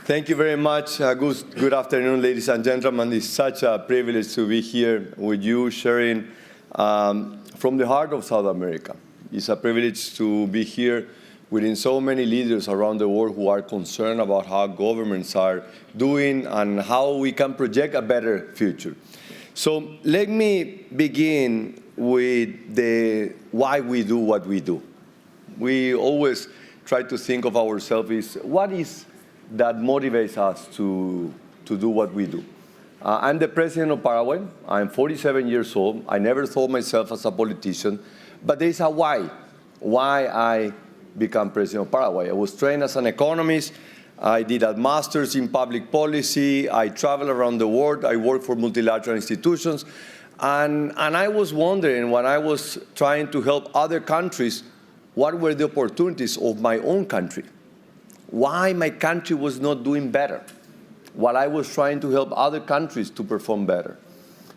Thank you very much. Good afternoon, ladies and gentlemen. It's such a privilege to be here with you, sharing from the heart of South America. It's a privilege to be here within so many leaders around the world who are concerned about how governments are doing and how we can project a better future. So let me begin with the why we do what we do. We always try to think of ourselves as what is that motivates us to do what we do. I'm the president of Paraguay. I'm 47 years old. I never thought myself as a politician, but there is a why I became president of Paraguay. I was trained as an economist. I did a master's in public policy. I traveled around the world. I worked for multilateral institutions. And I was wondering, when I was trying to help other countries, what were the opportunities of my own country? Why my country was not doing better while I was trying to help other countries to perform better.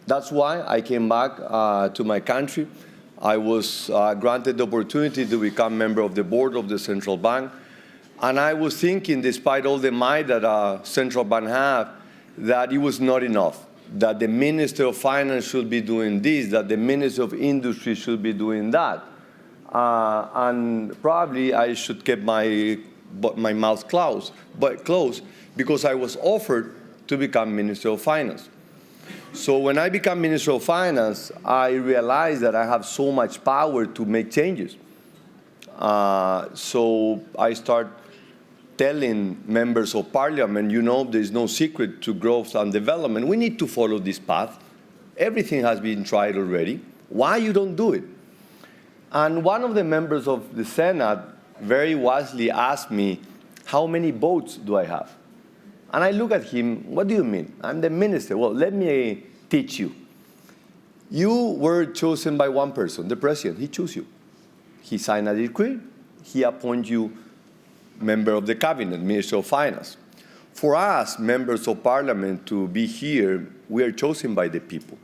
That's why I came back to my country. I was granted the opportunity to become a member of the board of the central bank. And I was thinking, despite all the might that a central bank have, that it was not enough, that the Minister of Finance should be doing this, that the Minister of Industry should be doing that. And probably I should keep my mouth closed because I was offered to become Minister of Finance. So when I became Minister of Finance, I realized that I have so much power to make changes. So I start telling members of parliament, you know, there's no secret to growth and development. We need to follow this path. Everything has been tried already. Why you don't do it? And one of the members of the Senate very wisely asked me, how many votes do I have? And I look at him, what do you mean? I'm the minister. Well, let me teach you. You were chosen by one person, the president. He chose you. He signed a decree. He appointed you member of the cabinet, Minister of Finance. For us, members of parliament, to be here, we are chosen by the people.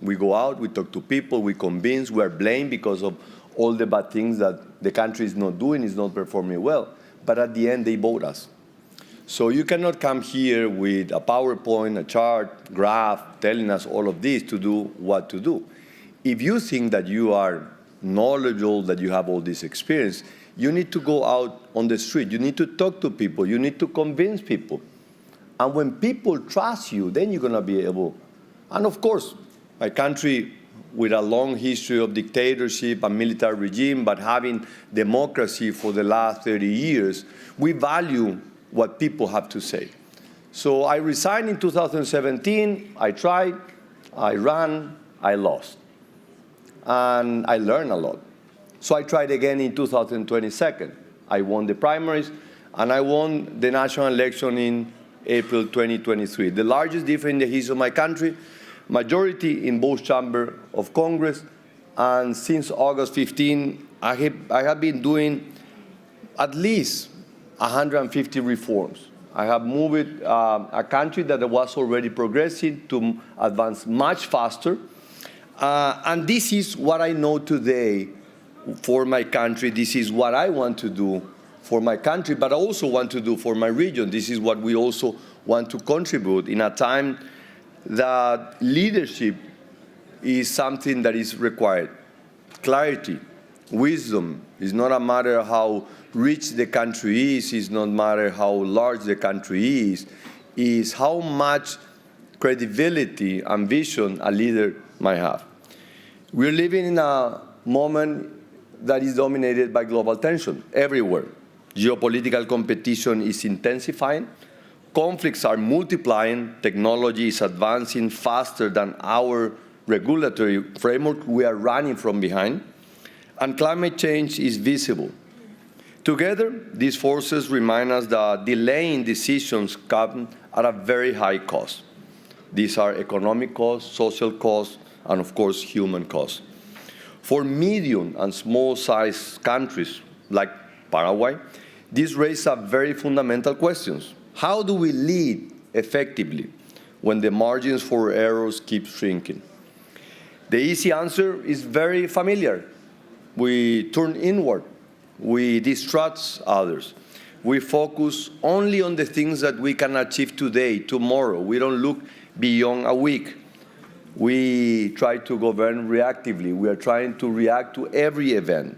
We go out, we talk to people, we convince, we are blamed because of all the bad things that the country is not doing, is not performing well. But at the end, they vote us. So you cannot come here with a PowerPoint, a chart, graph, telling us all of this to do what to do. If you think that you are knowledgeable, that you have all this experience, you need to go out on the street. You need to talk to people. You need to convince people. And when people trust you, then you're going to be able. And of course, my country, with a long history of dictatorship and military regime, but having democracy for the last 30 years, we value what people have to say. So I resigned in 2017. I tried, I ran, I lost. And I learned a lot. So I tried again in 2022. I won the primaries, and I won the national election in April 2023. The largest difference in the history of my country, majority in both chambers of Congress, and since August 15, I have been doing at least 150 reforms. I have moved a country that was already progressing to advance much faster, and this is what I know today for my country. This is what I want to do for my country, but I also want to do for my region. This is what we also want to contribute in a time that leadership is something that is required. Clarity, wisdom is not a matter of how rich the country is, it's not a matter how large the country is how much credibility and vision a leader might have. We're living in a moment that is dominated by global tension everywhere. Geopolitical competition is intensifying. Conflicts are multiplying. Technology is advancing faster than our regulatory framework. We are running from behind. And climate change is visible. Together, these forces remind us that delaying decisions come at a very high cost. These are economic costs, social costs, and of course, human costs. For medium and small-sized countries like Paraguay, this raises up very fundamental questions. How do we lead effectively when the margins for errors keep shrinking? The easy answer is very familiar. We turn inward. We distrust others. We focus only on the things that we can achieve today, tomorrow. We don't look beyond a week. We try to govern reactively. We are trying to react to every event.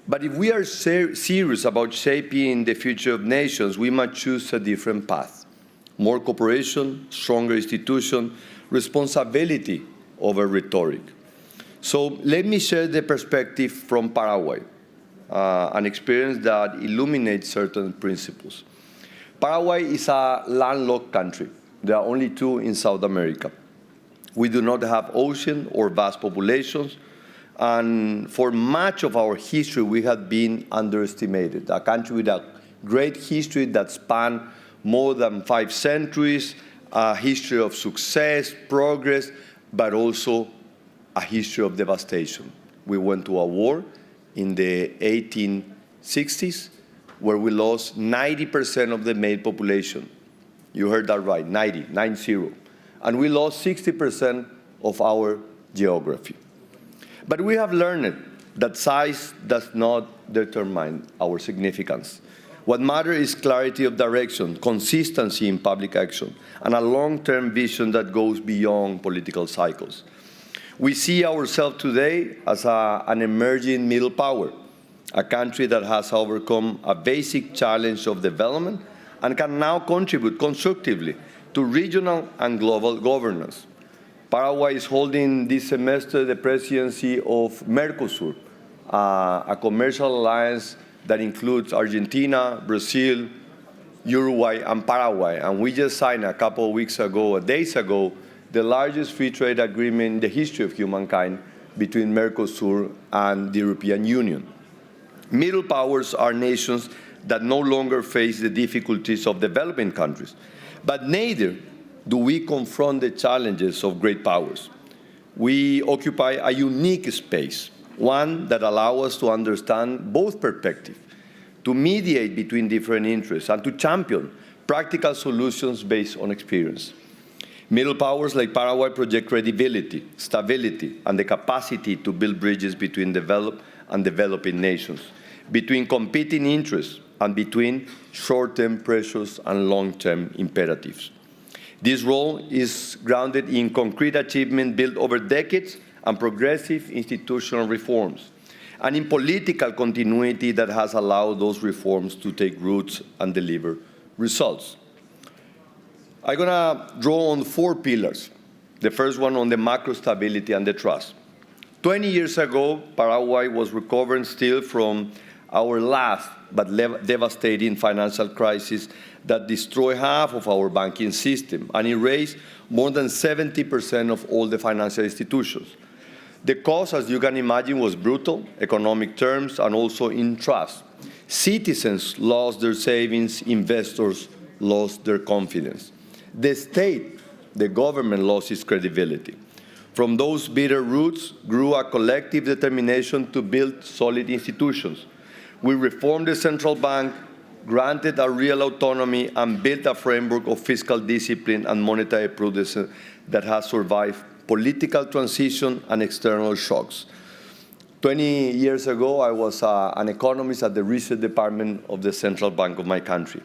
But if we are serious about shaping the future of nations, we must choose a different path. More cooperation, stronger institutions, responsibility over rhetoric. So let me share the perspective from Paraguay, an experience that illuminates certain principles. Paraguay is a landlocked country. There are only two in South America. We do not have ocean or vast populations, and for much of our history, we have been underestimated. A country with a great history that spanned more than 5 centuries, a history of success, progress, but also a history of devastation. We went to a war in the 1860s where we lost 90% of the male population. You heard that right, 90. And we lost 60% of our geography. But we have learned that size does not determine our significance. What matters is clarity of direction, consistency in public action, and a long-term vision that goes beyond political cycles. We see ourselves today as an emerging middle power, a country that has overcome a basic challenge of development and can now contribute constructively to regional and global governance. Paraguay is holding this semester the presidency of Mercosur, a commercial alliance that includes Argentina, Brazil, Uruguay, and Paraguay. And we just signed a couple of days ago, the largest free trade agreement in the history of humankind between Mercosur and the European Union. Middle powers are nations that no longer face the difficulties of developing countries, but neither do we confront the challenges of great powers. We occupy a unique space, one that allows us to understand both perspectives, to mediate between different interests, and to champion practical solutions based on experience. Middle powers like Paraguay project credibility, stability, and the capacity to build bridges between developed and developing nations, between competing interests, and between short-term pressures and long-term imperatives. This role is grounded in concrete achievement built over decades and progressive institutional reforms, and in political continuity that has allowed those reforms to take roots and deliver results. I'm going to draw on 4 pillars. The first one on the macro stability and the trust. 20 years ago, Paraguay was recovering still from our last but devastating financial crisis that destroyed half of our banking system and erased more than 70% of all the financial institutions. The cost, as you can imagine, was brutal, economic terms, and also in trust. Citizens lost their savings, investors lost their confidence. The state, the government, lost its credibility. From those bitter roots grew a collective determination to build solid institutions. We reformed the central bank, granted a real autonomy, and built a framework of fiscal discipline and monetary prudence that has survived political transition and external shocks. 20 years ago, I was an economist at the research department of the central bank of my country.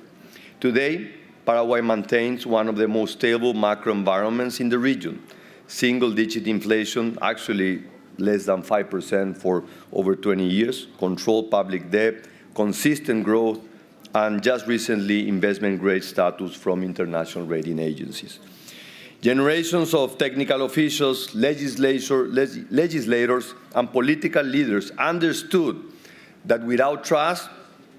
Today, Paraguay maintains one of the most stable macro environments in the region. Single-digit inflation, actually less than 5% for over 20 years, controlled public debt, consistent growth, and just recently investment-grade status from international rating agencies. Generations of technical officials, legislators, and political leaders understood that without trust,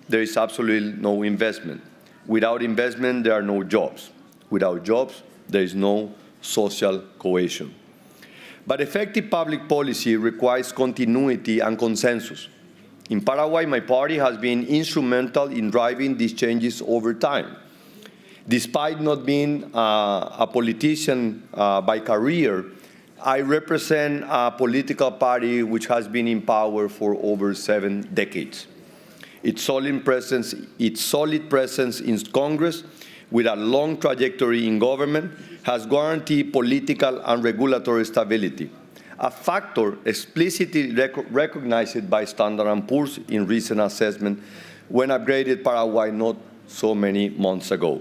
there is absolutely no investment. Without investment, there are no jobs. Without jobs, there is no social cohesion. But effective public policy requires continuity and consensus. In Paraguay, my party has been instrumental in driving these changes over time. Despite not being a politician by career, I represent a political party which has been in power for over 7 decades. Its solid presence in Congress, with a long trajectory in government, has guaranteed political and regulatory stability, a factor explicitly recognized by Standard & Poor's in recent assessment when upgraded Paraguay not so many months ago.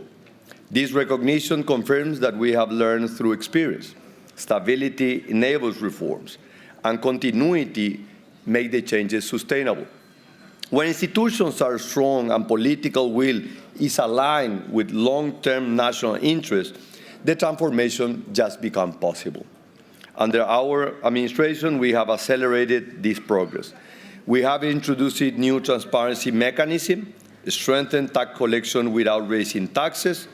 This recognition confirms that we have learned through experience. Stability enables reforms, and continuity makes the changes sustainable. When institutions are strong and political will is aligned with long-term national interest, the transformation just becomes possible. Under our administration, we have accelerated this progress. We have introduced a new transparency mechanism, strengthened tax collection without raising taxes,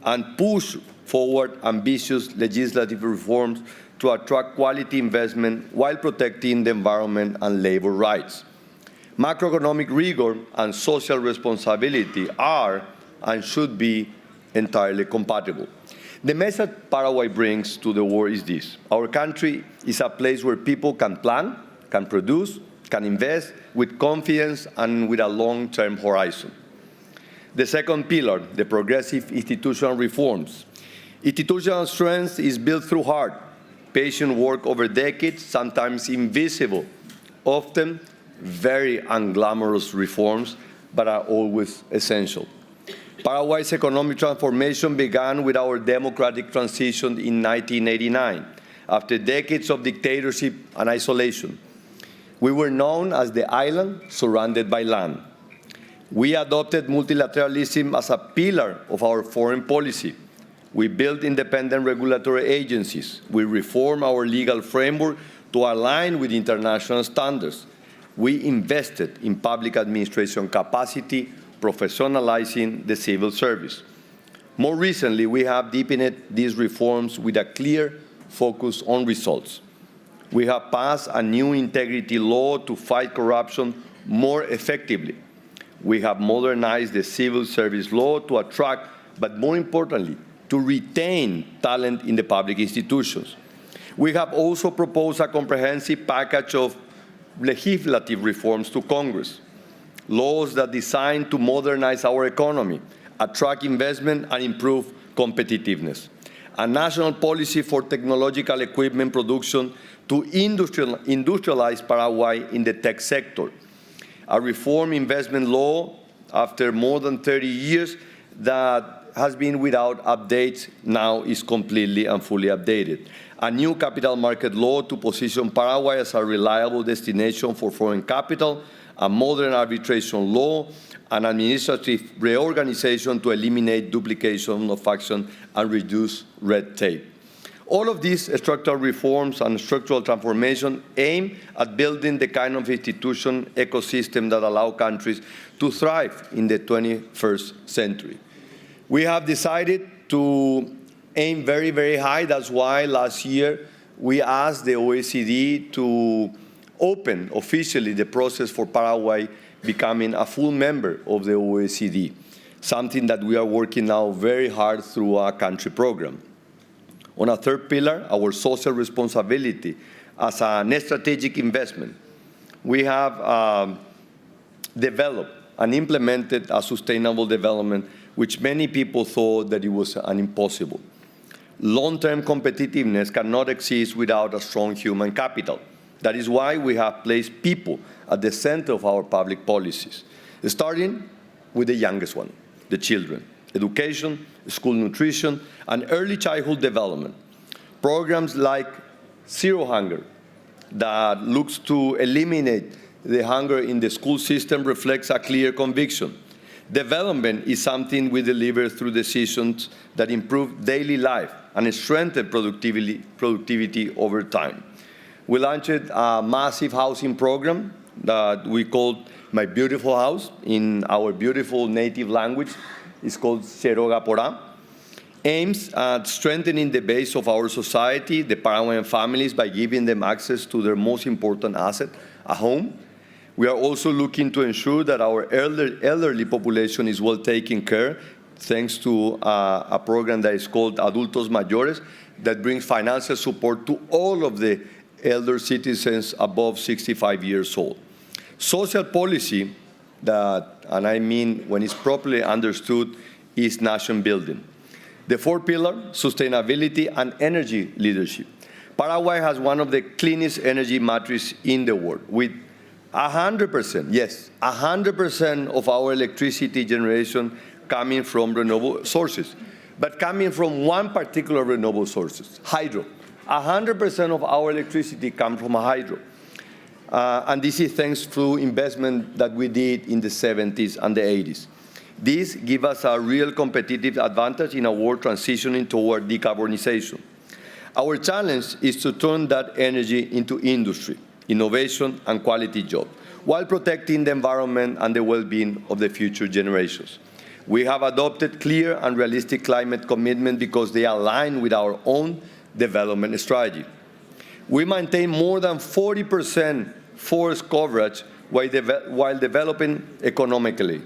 and pushed forward ambitious legislative reforms to attract quality investment while protecting the environment and labor rights. Macroeconomic rigor and social responsibility are and should be entirely compatible. The message Paraguay brings to the world is this: our country is a place where people can plan, can produce, can invest with confidence and with a long-term horizon. The second pillar, the progressive institutional reforms. Institutional strength is built through hard, patient work over decades, sometimes invisible, often very unglamorous reforms, but are always essential. Paraguay's economic transformation began with our democratic transition in 1989, after decades of dictatorship and isolation. We were known as the island surrounded by land. We adopted multilateralism as a pillar of our foreign policy. We built independent regulatory agencies. We reformed our legal framework to align with international standards. We invested in public administration capacity, professionalizing the civil service. More recently, we have deepened these reforms with a clear focus on results. We have passed a new integrity law to fight corruption more effectively. We have modernized the civil service law to attract, but more importantly, to retain talent in the public institutions. We have also proposed a comprehensive package of legislative reforms to Congress, laws that are designed to modernize our economy, attract investment, and improve competitiveness. A national policy for technological equipment production to industrialize Paraguay in the tech sector. A reform investment law after more than 30 years that has been without updates, now is completely and fully updated. A new capital market law to position Paraguay as a reliable destination for foreign capital, a modern arbitration law, an administrative reorganization to eliminate duplication of action and reduce red tape. All of these structural reforms and structural transformation aim at building the kind of institution ecosystem that allow countries to thrive in the 21st century. We have decided to aim very, very high. That's why last year we asked the OECD to open officially the process for Paraguay becoming a full member of the OECD, something that we are working now very hard through our country program. On a third pillar, our social responsibility as a strategic investment. We have developed and implemented a sustainable development which many people thought that it was impossible. Long-term competitiveness cannot exist without a strong human capital. That is why we have placed people at the center of our public policies, starting with the youngest one, the children. Education, school nutrition, and early childhood development. Programs like Zero Hunger that looks to eliminate the hunger in the school system reflects a clear conviction. Development is something we deliver through decisions that improve daily life and strengthen productivity over time. We launched a massive housing program that we called My Beautiful House in our beautiful native language. It's called Seroga Porá, aims at strengthening the base of our society, the Paraguayan families, by giving them access to their most important asset, a home. We are also looking to ensure that our elderly population is well taken care, thanks to a program that is called Adultos Mayores, that brings financial support to all of the elder citizens above 65 years old. Social policy that, and I mean when it's properly understood, is nation building. The fourth pillar, sustainability and energy leadership. Paraguay has one of the cleanest energy matrices in the world, with 100%, yes, 100% of our electricity generation coming from renewable sources, but coming from one particular renewable source, hydro. 100% of our electricity comes from hydro. And this is thanks to investment that we did in the 70s and the 80s. This gives us a real competitive advantage in our world transitioning toward decarbonization. Our challenge is to turn that energy into industry, innovation, and quality jobs, while protecting the environment and the well-being of the future generations. We have adopted clear and realistic climate commitments because they align with our own development strategy. We maintain more than 40% forest coverage while developing economically.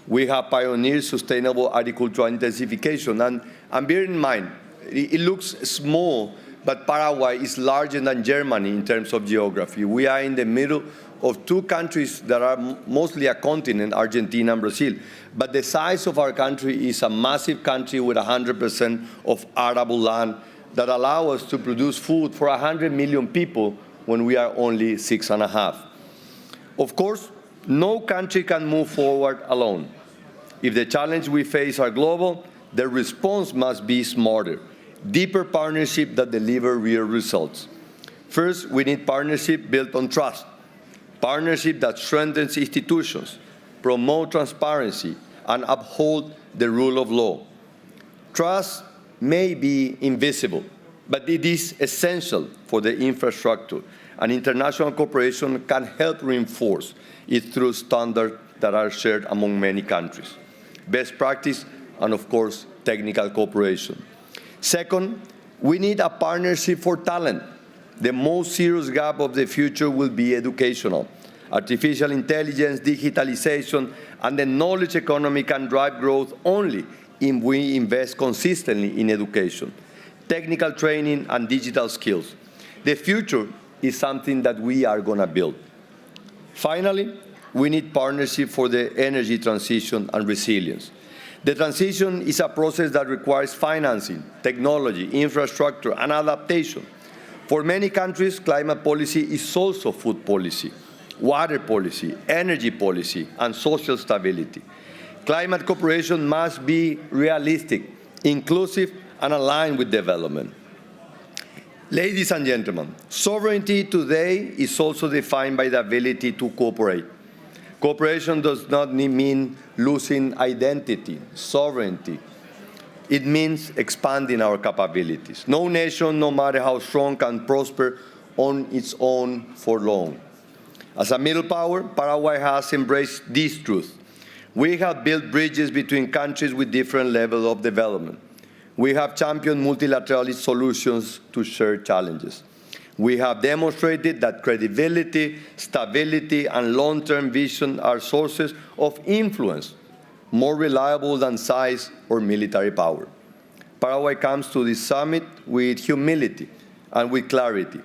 We have pioneered sustainable agricultural intensification. And bear in mind, it looks small, but Paraguay is larger than Germany in terms of geography. We are in the middle of two countries that are mostly a continent, Argentina and Brazil. But the size of our country is a massive country with 100% of arable land that allow us to produce food for 100 million people when we are only 6.5. Of course, no country can move forward alone. If the challenges we face are global, the response must be smarter, deeper partnership that deliver real results. First, we need partnership built on trust, partnership that strengthens institutions, promote transparency, and uphold the rule of law. Trust may be invisible, but it is essential for the infrastructure, and international cooperation can help reinforce it through standards that are shared among many countries. Best practice, and of course, technical cooperation. Second, we need a partnership for talent. The most serious gap of the future will be educational. Artificial intelligence, digitalization, and the knowledge economy can drive growth only if we invest consistently in education, technical training, and digital skills. The future is something that we are going to build. Finally, we need partnership for the energy transition and resilience. The transition is a process that requires financing, technology, infrastructure, and adaptation. For many countries, climate policy is also food policy, water policy, energy policy, and social stability. Climate cooperation must be realistic, inclusive, and aligned with development. Ladies and gentlemen, sovereignty today is also defined by the ability to cooperate. Cooperation does not mean losing identity, sovereignty. It means expanding our capabilities. No nation, no matter how strong, can prosper on its own for long. As a middle power, Paraguay has embraced this truth. We have built bridges between countries with different levels of development. We have championed multilateralist solutions to shared challenges. We have demonstrated that credibility, stability, and long-term vision are sources of influence, more reliable than size or military power. Paraguay comes to this summit with humility and with clarity.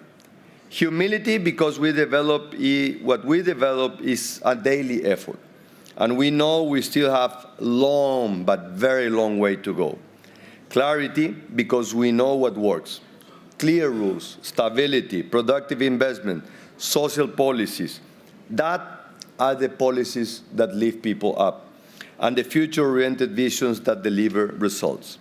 Humility because what we develop is a daily effort. And we know we still have long, but very long way to go. Clarity because we know what works. Clear rules, stability, productive investment, social policies. That are the policies that lift people up, and the future-oriented visions that deliver results.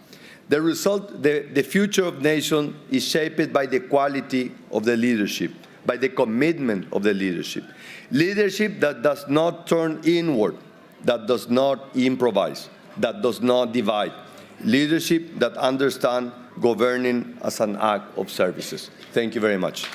The future of nation is shaped by the quality of the leadership, by the commitment of the leadership. Leadership that does not turn inward, that does not improvise, that does not divide. Leadership that understands governing as an act of services. Thank you very much.